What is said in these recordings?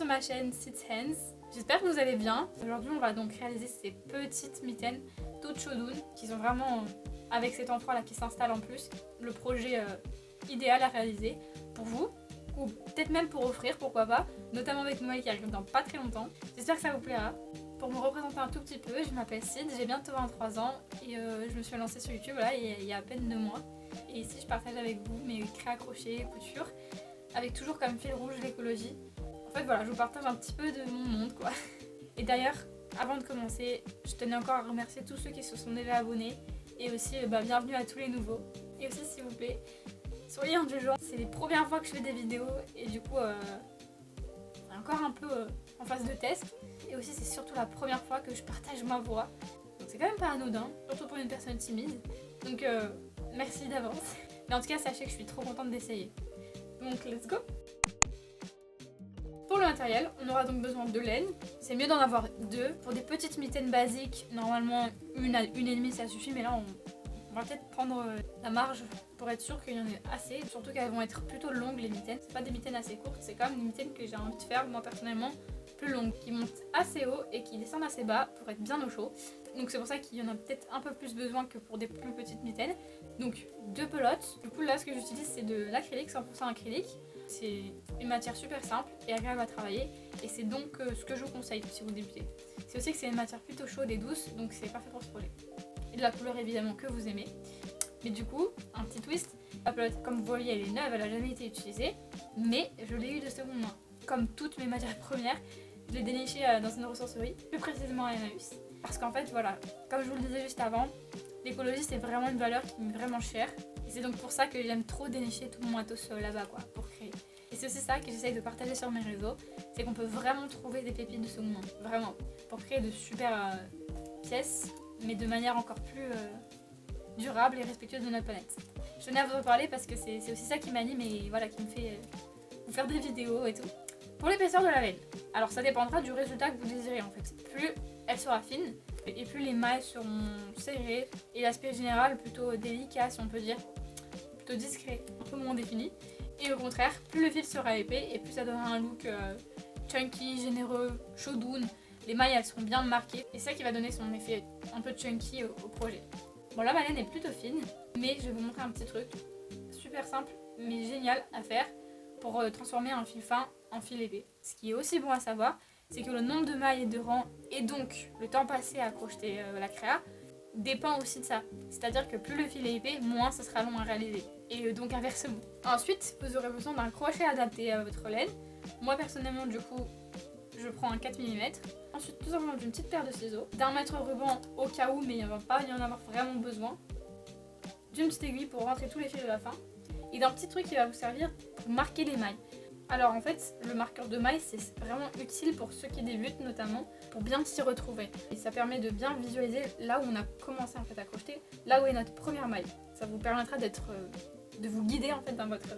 sur ma chaîne Sits Hands. J'espère que vous allez bien. Aujourd'hui on va donc réaliser ces petites mitaines toutes chaudounes qui sont vraiment, avec ces temps froids là qui s'installent en plus, le projet idéal à réaliser pour vous. Ou peut-être même pour offrir, pourquoi pas, notamment avec Noël qui arrive dans pas très longtemps. J'espère que ça vous plaira. Pour me représenter un tout petit peu, je m'appelle Sid, j'ai bientôt 23 ans et je me suis lancée sur YouTube là, il y a à peine 2 mois. Et ici je partage avec vous mes cré crochets, couture, avec toujours comme fil rouge l'écologie. En fait voilà, je vous partage un petit peu de mon monde quoi. Et d'ailleurs, avant de commencer, je tenais encore à remercier tous ceux qui se sont déjà abonnés et aussi bienvenue à tous les nouveaux. Et aussi s'il vous plaît, soyez indulgents, c'est les premières fois que je fais des vidéos et du coup c'est encore un peu en phase de test. Et aussi c'est surtout la première fois que je partage ma voix. Donc c'est quand même pas anodin, surtout pour une personne timide. Donc merci d'avance. Mais en tout cas sachez que je suis trop contente d'essayer. Donc let's go. Pour le matériel, on aura donc besoin de laine. C'est mieux d'en avoir 2. Pour des petites mitaines basiques, normalement une à une et demie ça suffit. Mais là on va peut-être prendre la marge pour être sûr qu'il y en ait assez. Surtout qu'elles vont être plutôt longues les mitaines. C'est pas des mitaines assez courtes, c'est quand même des mitaines que j'ai envie de faire moi personnellement plus longues, qui montent assez haut et qui descendent assez bas pour être bien au chaud. Donc c'est pour ça qu'il y en a peut-être un peu plus besoin que pour des plus petites mitaines. Donc 2 pelotes. Du coup là ce que j'utilise c'est de l'acrylique, 100% acrylique. C'est une matière super simple et agréable à travailler et c'est donc ce que je vous conseille si vous débutez. C'est aussi que c'est une matière plutôt chaude et douce, donc c'est parfait pour ce projet. Et de la couleur évidemment que vous aimez. Mais du coup, un petit twist, la pelote comme vous voyez elle est neuve, elle n'a jamais été utilisée, mais je l'ai eu de seconde main. Comme toutes mes matières premières, je l'ai dénichée dans une ressourcerie, plus précisément à Emmaüs. Parce qu'en fait voilà, comme je vous le disais juste avant, l'écologie c'est vraiment une valeur qui m'est vraiment chère. Et c'est donc pour ça que j'aime trop dénicher tout mon matos là-bas quoi, pour créer. Et c'est aussi ça que j'essaye de partager sur mes réseaux, c'est qu'on peut vraiment trouver des pépites de seconde main, vraiment, pour créer de super pièces, mais de manière encore plus durable et respectueuse de notre planète. Je tenais à vous en parler parce que c'est aussi ça qui m'anime et voilà, qui me fait vous faire des vidéos et tout. Pour l'épaisseur de la laine, alors ça dépendra du résultat que vous désirez en fait. Plus elle sera fine et plus les mailles seront serrées et l'aspect général plutôt délicat si on peut dire, plutôt discret, un peu moins défini. Et au contraire, plus le fil sera épais et plus ça donnera un look chunky, généreux, chaudoun. Les mailles elles seront bien marquées et c'est ça qui va donner son effet un peu chunky au projet. Bon là ma laine est plutôt fine, mais je vais vous montrer un petit truc super simple mais génial à faire pour transformer un fil fin en fil épais. Ce qui est aussi bon à savoir, c'est que le nombre de mailles et de rangs et donc le temps passé à crocheter la créa dépend aussi de ça. C'est-à-dire que plus le fil est épais, moins ce sera long à réaliser. Et donc inversement. Ensuite, vous aurez besoin d'un crochet adapté à votre laine. Moi personnellement du coup, je prends un 4 mm. Ensuite tout simplement d'une petite paire de ciseaux, d'un mètre ruban au cas où mais il ne va pas y en avoir vraiment besoin, d'une petite aiguille pour rentrer tous les fils de la fin et d'un petit truc qui va vous servir pour marquer les mailles. Alors en fait le marqueur de mailles c'est vraiment utile pour ceux qui débutent notamment pour bien s'y retrouver et ça permet de bien visualiser là où on a commencé en fait à crocheter, là où est notre première maille. Ça vous permettra de vous guider en fait dans votre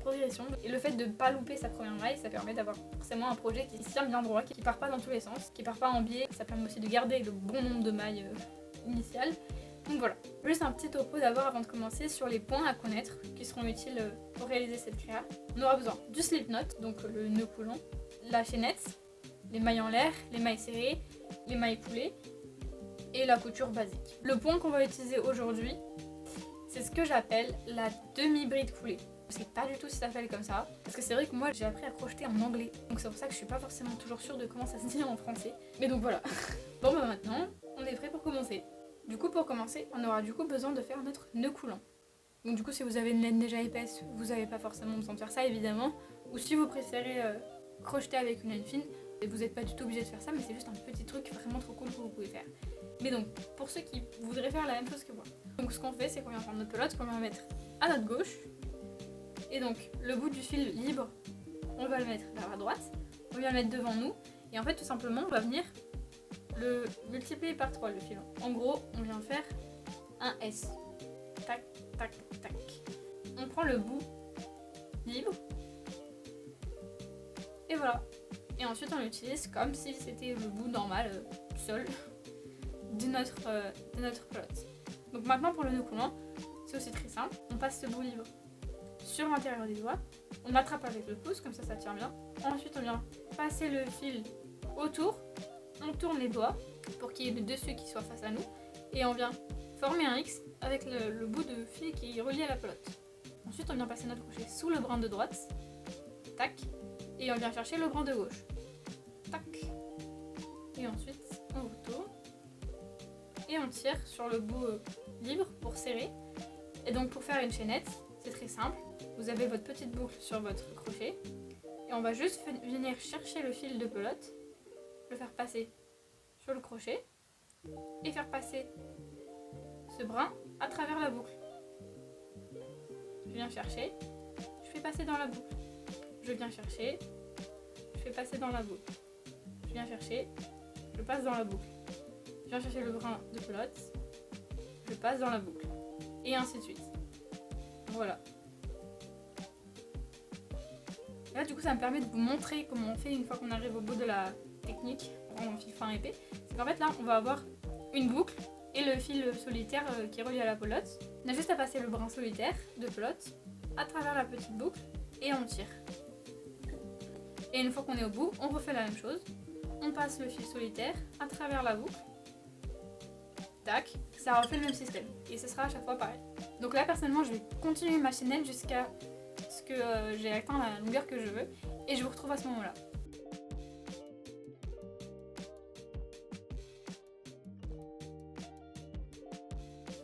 progression et le fait de ne pas louper sa première maille ça permet d'avoir forcément un projet qui se tient bien droit, qui part pas dans tous les sens, qui part pas en biais. Ça permet aussi de garder le bon nombre de mailles initiales. Donc voilà, juste un petit topo d'abord avant de commencer sur les points à connaître qui seront utiles pour réaliser cette créa. On aura besoin du slip knot, donc le nœud coulant, la chaînette, les mailles en l'air, les mailles serrées, les mailles coulées et la couture basique. Le point qu'on va utiliser aujourd'hui, c'est ce que j'appelle la demi-bride coulée. Je sais pas du tout si ça s'appelle comme ça, parce que c'est vrai que moi j'ai appris à crocheter en anglais, donc c'est pour ça que je suis pas forcément toujours sûre de comment ça se dit en français. Mais donc voilà. Bon bah maintenant, on est prêt pour commencer. Du coup pour commencer, on aura du coup besoin de faire notre nœud coulant. Donc du coup si vous avez une laine déjà épaisse, vous n'avez pas forcément besoin de faire ça évidemment. Ou si vous préférez crocheter avec une laine fine, vous n'êtes pas du tout obligé de faire ça, mais c'est juste un petit truc vraiment trop cool que vous pouvez faire. Mais donc pour ceux qui voudraient faire la même chose que moi, donc ce qu'on fait c'est qu'on vient prendre notre pelote, qu'on va mettre à notre gauche. Et donc le bout du fil libre, on va le mettre vers la droite, on vient le mettre devant nous. Et en fait tout simplement on va venir le multiplier par 3 le fil. En gros, on vient faire un S. Tac, tac, tac. On prend le bout libre. Et voilà. Et ensuite, on l'utilise comme si c'était le bout normal, seul, de notre pelote. Donc maintenant, pour le nœud coulant, c'est aussi très simple. On passe ce bout libre sur l'intérieur des doigts. On attrape avec le pouce, comme ça tient bien. Ensuite, on vient passer le fil autour, on tourne les doigts pour qu'il y ait le dessus qui soit face à nous et on vient former un X avec le bout de fil qui est relié à la pelote. Ensuite on vient passer notre crochet sous le brin de droite, tac, et on vient chercher le brin de gauche, tac, et ensuite on retourne et on tire sur le bout libre pour serrer. Et donc pour faire une chaînette, c'est très simple, vous avez votre petite boucle sur votre crochet et on va juste venir chercher le fil de pelote, le faire passer sur le crochet et faire passer ce brin à travers la boucle. Je viens chercher, je fais passer dans la boucle. Je viens chercher, je fais passer dans la boucle. Je viens chercher, je passe dans la boucle. Je viens chercher le brin de pelote, je passe dans la boucle. Et ainsi de suite. Voilà. Et là du coup ça me permet de vous montrer comment on fait une fois qu'on arrive au bout de la technique en fil fin épais. C'est qu'en fait là on va avoir une boucle et le fil solitaire qui est relié à la pelote. On a juste à passer le brin solitaire de pelote à travers la petite boucle et on tire. Et une fois qu'on est au bout, on refait la même chose. On passe le fil solitaire à travers la boucle. Tac, ça refait le même système. Et ce sera à chaque fois pareil. Donc là personnellement je vais continuer ma chaînette jusqu'à ce que j'ai atteint la longueur que je veux. Et je vous retrouve à ce moment-là.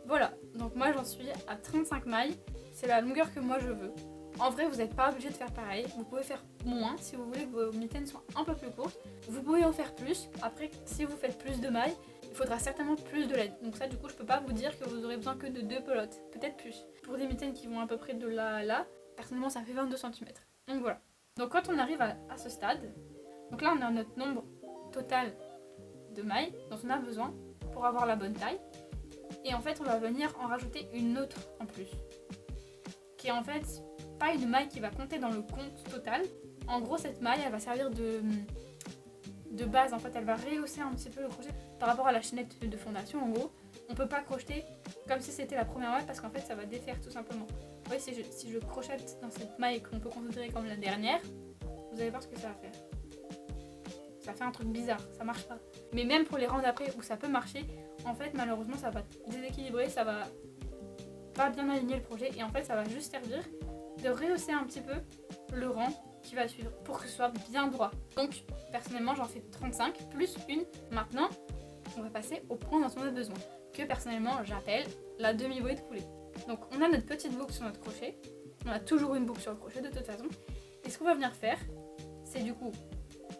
Voilà, donc moi j'en suis à 35 mailles, c'est la longueur que moi je veux. En vrai vous n'êtes pas obligé de faire pareil, vous pouvez faire moins si vous voulez que vos mitaines soient un peu plus courtes. Vous pouvez en faire plus, après si vous faites plus de mailles, il faudra certainement plus de laine. Donc ça du coup je peux pas vous dire que vous aurez besoin que de 2 pelotes, peut-être plus. Pour des mitaines qui vont à peu près de là à là, personnellement ça fait 22 cm. Donc voilà. Donc quand on arrive à ce stade, donc là on a notre nombre total de mailles dont on a besoin pour avoir la bonne taille. Et en fait on va venir en rajouter une autre en plus, qui est en fait pas une maille qui va compter dans le compte total. En gros cette maille elle va servir de base, en fait elle va rehausser un petit peu le crochet par rapport à la chaînette de fondation. En gros on peut pas crocheter comme si c'était la première maille parce qu'en fait ça va défaire tout simplement. Vous voyez, si je crochette dans cette maille qu'on peut considérer comme la dernière, vous allez voir ce que ça va faire. Ça fait un truc bizarre, ça marche pas. Mais même pour les rangs d'après où ça peut marcher, en fait malheureusement ça va déséquilibrer, ça va pas bien aligner le projet et en fait ça va juste servir de rehausser un petit peu le rang qui va suivre pour que ce soit bien droit. Donc personnellement j'en fais 35 plus une. Maintenant on va passer au point dont on a besoin, que personnellement j'appelle la demi-volée de coulée. Donc on a notre petite boucle sur notre crochet, on a toujours une boucle sur le crochet de toute façon. Et ce qu'on va venir faire, c'est du coup,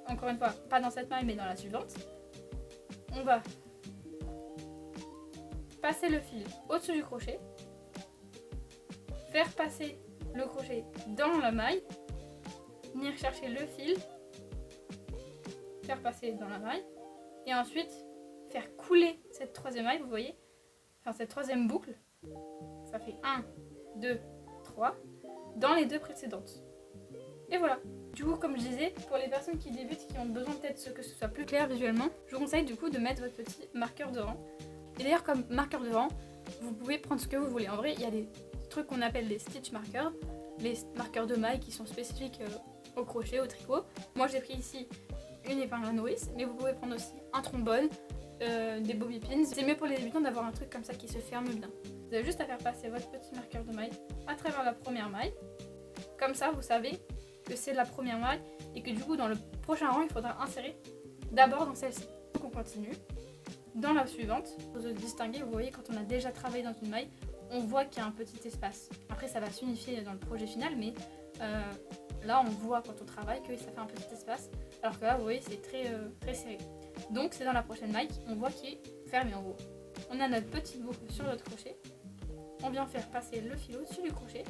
encore une fois, pas dans cette maille mais dans la suivante, on va passer le fil au-dessus du crochet, faire passer le crochet dans la maille, venir chercher le fil, faire passer dans la maille, et ensuite faire couler cette troisième maille, vous voyez, enfin cette troisième boucle, ça fait 1, 2, 3, dans les deux précédentes. Et voilà. Du coup, comme je disais, pour les personnes qui débutent, qui ont besoin peut-être que ce soit plus clair visuellement, je vous conseille du coup de mettre votre petit marqueur de rang. Et d'ailleurs, comme marqueur de rang, vous pouvez prendre ce que vous voulez. En vrai, il y a des trucs qu'on appelle des stitch markers, les marqueurs de maille qui sont spécifiques au crochet, au tricot. Moi, j'ai pris ici une épingle à nourrice, mais vous pouvez prendre aussi un trombone, des bobby pins. C'est mieux pour les débutants d'avoir un truc comme ça qui se ferme bien. Vous avez juste à faire passer votre petit marqueur de maille à travers la première maille. Comme ça, vous savez que c'est la première maille et que du coup, dans le prochain rang, il faudra insérer d'abord dans celle-ci. Donc on continue. Dans la suivante, pour se distinguer, vous voyez, quand on a déjà travaillé dans une maille, on voit qu'il y a un petit espace. Après, ça va s'unifier dans le projet final, mais là, on voit quand on travaille que ça fait un petit espace, alors que là, vous voyez, c'est très serré. Donc, c'est dans la prochaine maille, on voit qu'il est fermé en gros. On a notre petite boucle sur notre crochet. On vient faire passer le fil au-dessus du crochet.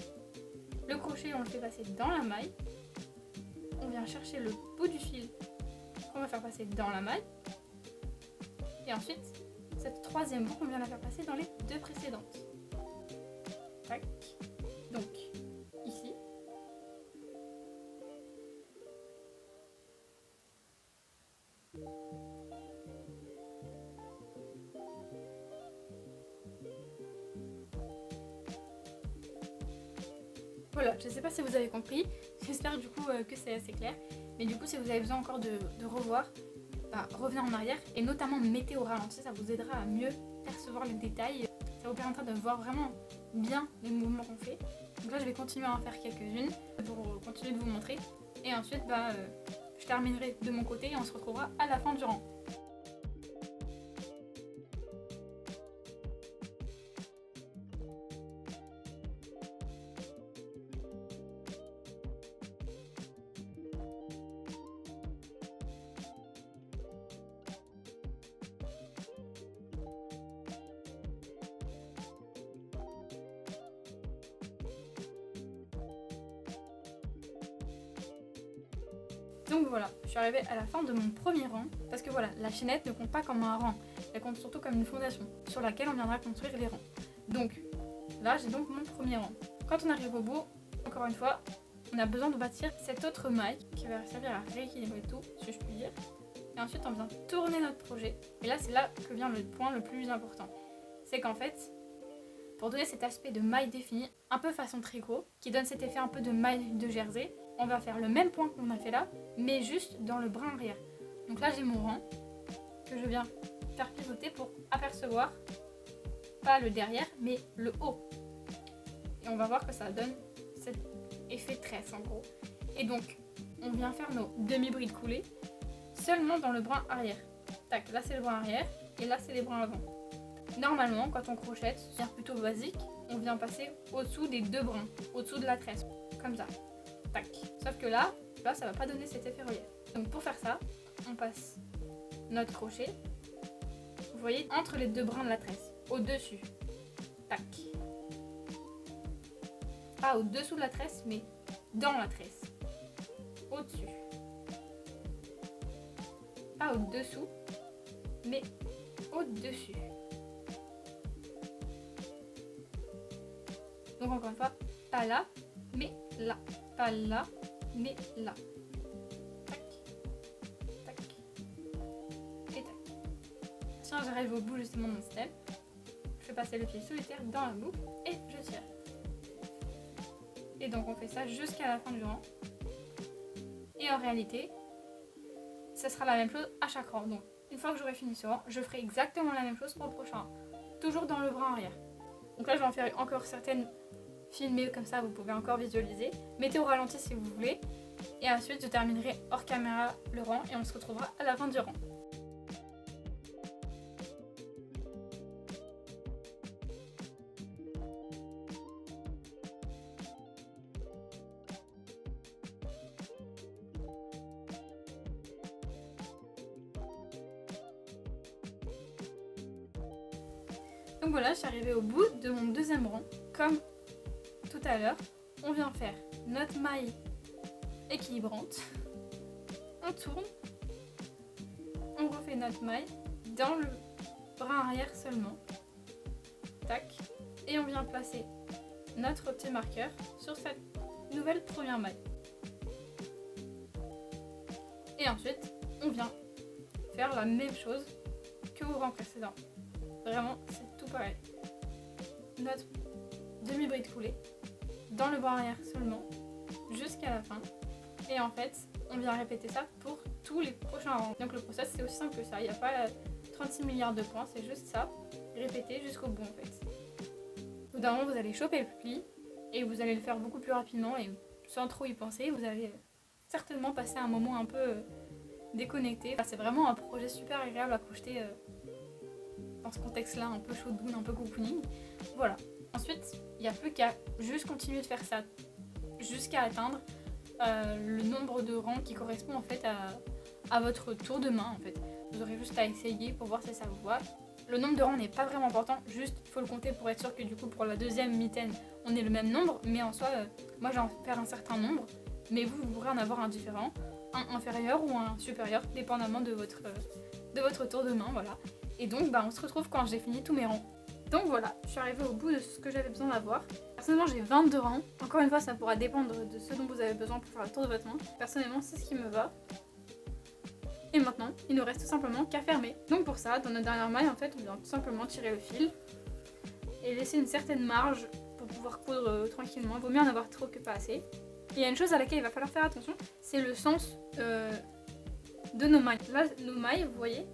Le crochet, on le fait passer dans la maille. On vient chercher le bout du fil qu'on va faire passer dans la maille. Et ensuite, cette troisième boucle, on vient la faire passer dans les deux précédentes. Tac. Donc, ici. Voilà, je ne sais pas si vous avez compris. J'espère du coup que c'est assez clair. Mais du coup, si vous avez besoin encore de revoir, bah, revenez en arrière et notamment mettez au ralenti, ça vous aidera à mieux percevoir les détails. Ça vous permettra de voir vraiment bien les mouvements qu'on fait. Donc là, je vais continuer à en faire quelques-unes pour continuer de vous montrer. Et ensuite, je terminerai de mon côté et on se retrouvera à la fin du rang. Donc voilà, je suis arrivée à la fin de mon premier rang, parce que voilà, la chaînette ne compte pas comme un rang, elle compte surtout comme une fondation, sur laquelle on viendra construire les rangs. Donc là, j'ai donc mon premier rang. Quand on arrive au bout, encore une fois, on a besoin de bâtir cette autre maille qui va servir à rééquilibrer tout, si je puis dire. Et ensuite, on vient tourner notre projet. Et là, c'est là que vient le point le plus important. C'est qu'en fait, pour donner cet aspect de maille définie, un peu façon tricot, qui donne cet effet un peu de maille de jersey, on va faire le même point qu'on a fait là, mais juste dans le brin arrière. Donc là, j'ai mon rang que je viens faire pivoter pour apercevoir, pas le derrière, mais le haut. Et on va voir que ça donne cet effet tresse en gros. Et donc, on vient faire nos demi-brides coulées seulement dans le brin arrière. Tac, là c'est le brin arrière et là c'est les brins avant. Normalement, quand on crochette, c'est plutôt basique, on vient passer au-dessous des deux brins, au-dessous de la tresse, comme ça. Tac. Sauf que là, ça va pas donner cet effet relief. Donc pour faire ça, on passe notre crochet, vous voyez, entre les deux brins de la tresse, au-dessus. Tac. Pas au-dessous de la tresse, mais dans la tresse. Au-dessus. Pas au-dessous, mais au-dessus. Donc encore une fois, pas là, mais là. Pas là, mais là. Tac, tac, et tac. Tiens, j'arrive au bout justement de mon step. Je fais passer le fil solitaire dans la boucle et je tire. Et donc on fait ça jusqu'à la fin du rang. Et en réalité, ça sera la même chose à chaque rang. Donc une fois que j'aurai fini ce rang, je ferai exactement la même chose pour le prochain rang. Toujours dans le brin arrière. Donc là, je vais en faire encore certaines filmées comme ça, vous pouvez encore visualiser. Mettez au ralenti si vous voulez. Et ensuite, je terminerai hors caméra le rang et on se retrouvera à la fin du rang. Donc voilà, je suis arrivée au bout de mon deuxième rang. Comme tout à l'heure, on vient faire notre maille équilibrante. On tourne. On refait notre maille dans le brin arrière seulement. Tac. Et on vient placer notre petit marqueur sur cette nouvelle première maille. Et ensuite, on vient faire la même chose que au rang précédent. Vraiment, c'est tout pareil. Notre demi-bride coulée dans le bras arrière seulement jusqu'à la fin. Et en fait, on vient répéter ça pour tous les prochains rangs. Donc le process, c'est aussi simple que ça. Il n'y a pas 36 milliards de points, c'est juste ça. Répéter jusqu'au bout en fait. Au bout d'un moment, vous allez choper le pli et vous allez le faire beaucoup plus rapidement et sans trop y penser. Vous allez certainement passer un moment un peu déconnecté. Enfin, c'est vraiment un projet super agréable à crocheter dans ce contexte-là, un peu showdown, un peu cocooning. Voilà. Ensuite, il n'y a plus qu'à juste continuer de faire ça jusqu'à atteindre le nombre de rangs qui correspond en fait à votre tour de main en fait. Vous aurez juste à essayer pour voir si ça vous va. Le nombre de rangs n'est pas vraiment important, juste il faut le compter pour être sûr que du coup pour la deuxième mitaine on ait le même nombre, mais en soi moi j'en faire un certain nombre, mais vous pourrez en avoir un différent, un inférieur ou un supérieur, dépendamment de votre tour de main, voilà. Et donc on se retrouve quand j'ai fini tous mes rangs. Donc voilà, je suis arrivée au bout de ce que j'avais besoin d'avoir. Personnellement, j'ai 22 rangs. Encore une fois, ça pourra dépendre de ce dont vous avez besoin pour faire le tour de votre main. Personnellement, c'est ce qui me va. Et maintenant, il ne reste tout simplement qu'à fermer. Donc pour ça, dans notre dernière maille, en fait, on vient tout simplement tirer le fil et laisser une certaine marge pour pouvoir coudre tranquillement. Vaut mieux en avoir trop que pas assez. il y a une chose à laquelle il va falloir faire attention, c'est le sens de nos mailles. Là, nos mailles, vous voyez,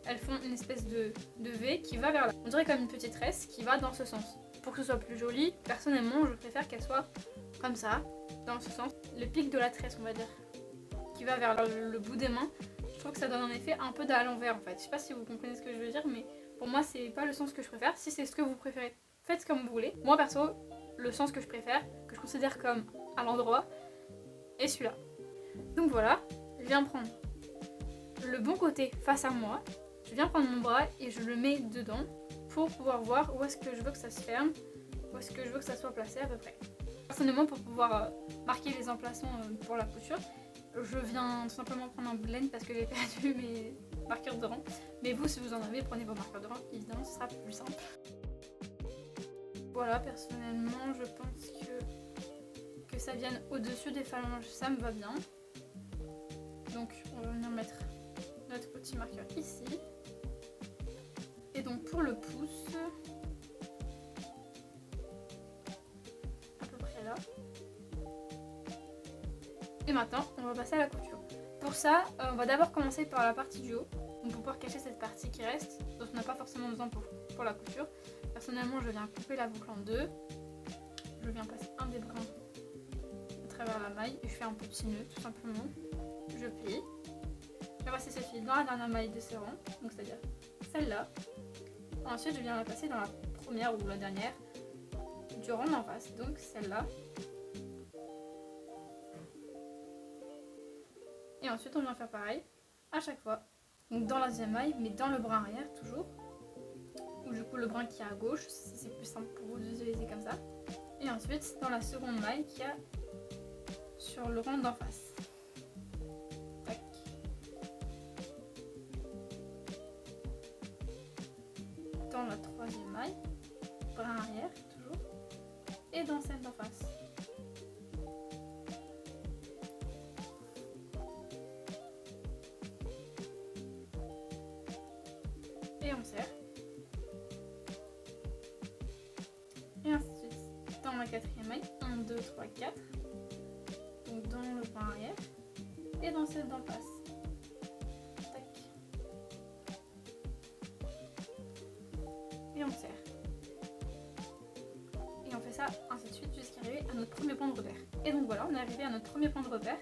elles font une espèce de V qui va vers là. On dirait comme une petite tresse qui va dans ce sens. Pour que ce soit plus joli, personnellement, je préfère qu'elle soit comme ça, dans ce sens. Le pic de la tresse, on va dire, qui va vers le bout des mains. Je trouve que ça donne un effet un peu à l'envers en fait. Je sais pas si vous comprenez ce que je veux dire, mais pour moi, c'est pas le sens que je préfère. Si c'est ce que vous préférez, faites comme vous voulez. Moi, perso, le sens que je préfère, que je considère comme à l'endroit, est celui-là. Donc voilà, je viens prendre le bon côté face à moi. Je viens prendre mon bras et je le mets dedans pour pouvoir voir où est-ce que je veux que ça se ferme, où est-ce que je veux que ça soit placé à peu près. Personnellement, pour pouvoir marquer les emplacements pour la couture, je viens tout simplement prendre un blend parce que j'ai perdu mes marqueurs de rang. Mais vous, si vous en avez, prenez vos marqueurs de rang, évidemment, ce sera plus simple. Voilà, personnellement, je pense que ça vienne au-dessus des phalanges, ça me va bien. Donc, on va venir mettre notre petit marqueur ici. Et donc, pour le pouce, à peu près là. Et maintenant, on va passer à la couture. Pour ça, on va d'abord commencer par la partie du haut, donc pour pouvoir cacher cette partie qui reste, dont on n'a pas forcément besoin pour la couture. Personnellement, je viens couper la boucle en deux. Je viens passer un des brins à travers la maille et je fais un petit nœud tout simplement. Je plie. Je vais passer ce fil dans la dernière maille de ce rang, donc c'est-à-dire celle-là. Ensuite, je viens la passer dans la première ou la dernière du rang d'en face, donc celle-là. Et ensuite, on vient faire pareil à chaque fois. Donc dans la deuxième maille, mais dans le brin arrière toujours. Ou du coup le brin qui est à gauche, si c'est plus simple pour vous de visualiser comme ça. Et ensuite dans la seconde maille qui a sur le rond d'en face. Tac. Dans la troisième maille, brin arrière toujours. Et dans celle d'en face. Et on serre. Et ainsi de suite. Dans la quatrième maille, 1, 2, 3, 4. Donc dans le brin arrière. Et dans celle d'en face. Tac. Et on serre. Et on fait ça ainsi de suite jusqu'à arriver à notre premier point de repère. Et donc voilà, on est arrivé à notre premier point de repère.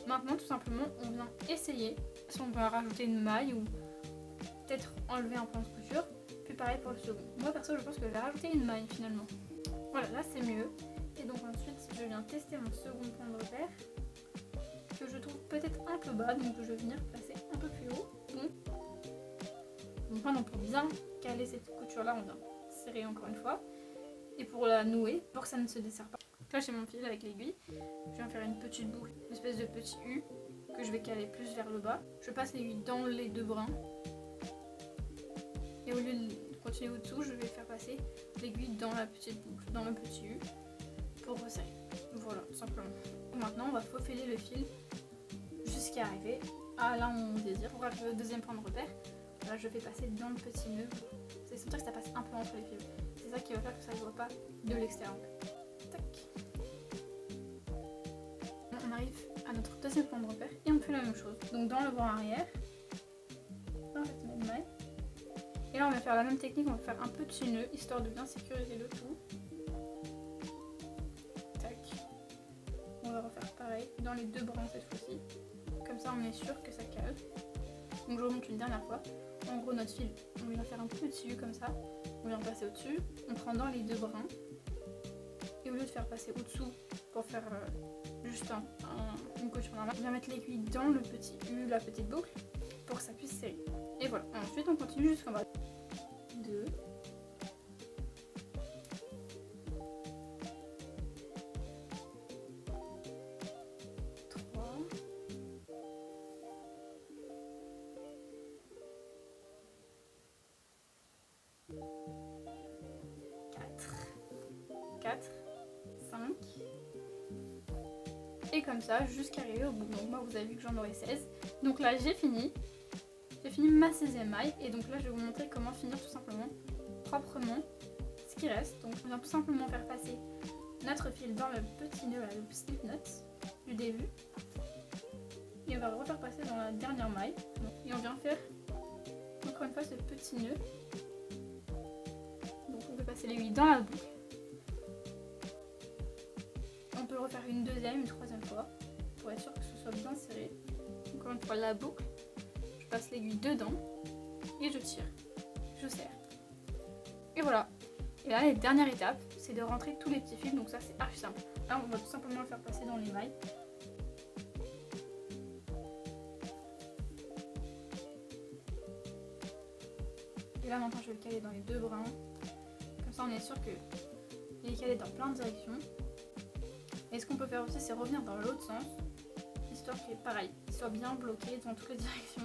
Maintenant tout simplement on vient essayer si on va rajouter une maille ou peut-être enlever un point de couture. Puis pareil pour le second. Moi perso je pense que je vais rajouter une maille finalement. Voilà, là c'est mieux. Et donc ensuite je viens tester mon second point de repère que je trouve peut-être un peu bas, donc je vais venir placer un peu plus haut. Donc maintenant pour bien caler cette couture là on vient serrer encore une fois. Et pour la nouer, pour que ça ne se desserre pas. Là j'ai mon fil avec l'aiguille. Je viens faire une petite boucle, une espèce de petit U que je vais caler plus vers le bas. Je passe l'aiguille dans les deux brins. Et au lieu de continuer au-dessous, je vais faire passer l'aiguille dans la petite boucle, dans le petit U, pour resserrer. Voilà, tout simplement. Et maintenant, on va faufiler le fil jusqu'à arriver à là où on désire. Pour arriver au deuxième point de repère, là, je fais passer dans le petit nœud. C'est sentir que ça passe un peu entre les fils. C'est ça qui va faire que ça ne voit pas de l'extérieur. Tac. On arrive à notre deuxième point de repère et on fait la même chose. Donc dans le bras arrière, dans cette même maille. Et là on va faire la même technique, on va faire un petit nœud histoire de bien sécuriser le tout. Tac. On va refaire pareil dans les deux brins cette fois-ci. Comme ça on est sûr que ça cale. Donc je remonte une dernière fois. En gros notre fil, on vient faire un petit U comme ça. On vient passer au-dessus. On prend dans les deux brins. Et au lieu de faire passer au-dessous pour faire juste une couture normale, on vient mettre l'aiguille dans le petit U, la petite boucle, pour que ça puisse serrer. Et voilà. Ensuite on continue jusqu'en bas. 2. 3. 4, 5 et comme ça jusqu'à arriver au bout. Donc moi vous avez vu que j'en aurai 16. Donc là j'ai fini ma 16e maille et donc là je vais vous montrer comment finir tout simplement proprement ce qui reste. Donc on vient tout simplement faire passer notre fil dans le petit nœud à la slip knot du début. Et on va le refaire passer dans la dernière maille. Et on vient faire encore une fois ce petit nœud. Donc on peut passer l'aiguille dans la boucle. On peut le refaire une deuxième, une troisième fois pour être sûr que ce soit bien serré. Encore une fois la boucle, je passe l'aiguille dedans et je tire, je serre. Et voilà. Et là, la dernière étape, c'est de rentrer tous les petits fils, donc ça c'est archi simple. Là, on va tout simplement le faire passer dans les mailles. Et là, maintenant, je vais le caler dans les deux brins. Comme ça, on est sûr qu'il est calé dans plein de directions. Et ce qu'on peut faire aussi, c'est revenir dans l'autre sens, histoire qu'il pareil, qu'il soit bien bloqué dans toutes les directions.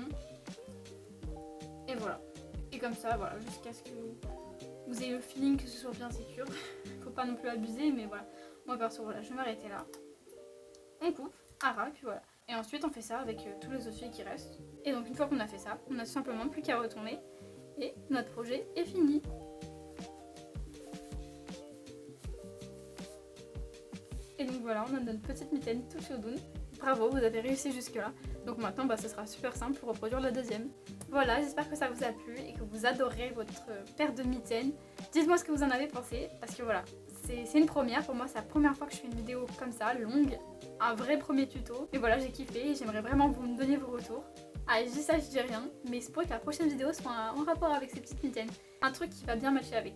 Et voilà. Et comme ça, voilà, jusqu'à ce que vous ayez le feeling que ce soit bien sécure. Faut pas non plus abuser, mais voilà. Moi perso, voilà, je vais m'arrêter là. On coupe, et puis voilà. Et ensuite on fait ça avec tous les autres fils qui restent. Et donc une fois qu'on a fait ça, on a tout simplement plus qu'à retourner. Et notre projet est fini. Et donc voilà, on a notre petite mitaine toute chaudoune. Bravo, vous avez réussi jusque là. Donc maintenant, ce sera super simple pour reproduire la deuxième. Voilà, j'espère que ça vous a plu et que vous adorez votre paire de mitaines. Dites-moi ce que vous en avez pensé, parce que voilà, c'est une première. Pour moi, c'est la première fois que je fais une vidéo comme ça, longue. Un vrai premier tuto. Et voilà, j'ai kiffé et j'aimerais vraiment que vous me donniez vos retours. Ah, je dis ça, je dis rien, mais c'est pour que la prochaine vidéo soit en rapport avec ces petites mitaines. Un truc qui va bien matcher avec.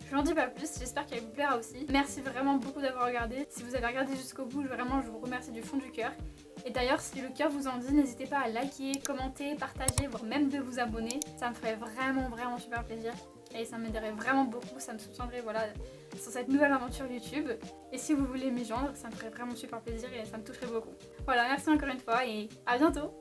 Je n'en dis pas plus, j'espère qu'elle vous plaira aussi. Merci vraiment beaucoup d'avoir regardé. Si vous avez regardé jusqu'au bout, vraiment je vous remercie du fond du cœur. Et d'ailleurs, si le cœur vous en dit, n'hésitez pas à liker, commenter, partager, voire même de vous abonner. Ça me ferait vraiment super plaisir. Et ça m'aiderait vraiment beaucoup, ça me soutiendrait voilà, sur cette nouvelle aventure YouTube. Et si vous voulez m'y joindre, ça me ferait vraiment super plaisir et ça me toucherait beaucoup. Voilà, merci encore une fois et à bientôt.